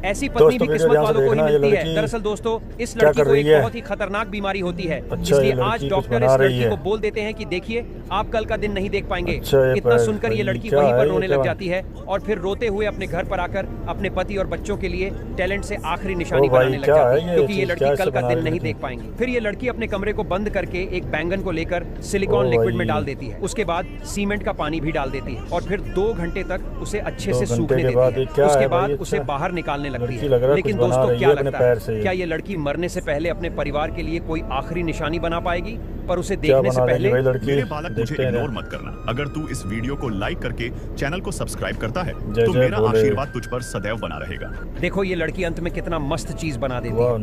ऐसी पत्नी भी किस्मत वालों को ही मिलती है। लड़की दरअसल दोस्तों इस क्या लड़की कर को रही एक है? बहुत ही खतरनाक बीमारी होती है, अच्छा, ये इसलिए लड़की आज कुछ डॉक्टर बना इस रही लड़की है। को बोल देते हैं कि देखिए आप कल का दिन नहीं देख पाएंगे। अच्छा, ये इतना भाई सुनकर ये लड़की क्या वहीं है पर ये, रोने क्या? लग जाती है और फिर रोते हुए अपने घर पर आकर अपने पति और बच्चों के लिए टैलेंट से आखिरी निशानी ओ भाई, बनाने लग क्या जाती है है, ये क्योंकि ये चीज़? लड़की क्या कल इससे का बना दिन रही नहीं थी? देख पाएंगी। फिर ये लड़की अपने कमरे को बंद करके एक बैंगन को लेकर ओ सिलिकॉन लिक्विड में भाई। डाल देती है, उसके बाद सीमेंट का पानी भी डाल देती है और फिर 2 घंटे तक उसे अच्छे 2 से घंटे सूखने के बाद देती ये है। क्या उसके है भाई? बाद अच्छा, उसे बाहर निकालने लगती लड़की लग रहा है। है लेकिन कुछ बना दोस्तों रही क्या है अपने लगता पैर है, से। क्या ये लड़की मरने से पहले अपने परिवार के लिए कोई आखिरी निशानी बना पाएगी? पर उसे क्या देखने से बना रही पहले है भाई लड़की? मेरे बालक, मुझे देखते हैं। इग्नोर मत करना। अगर तू इस वीडियो को लाइक करके चैनल को सब्सक्राइब करता है जय तो जय मेरा भोले। आशीर्वाद तुझ पर सदैव बना रहेगा। देखो ये लड़की अंत में कितना मस्त चीज बना देती वाह, है।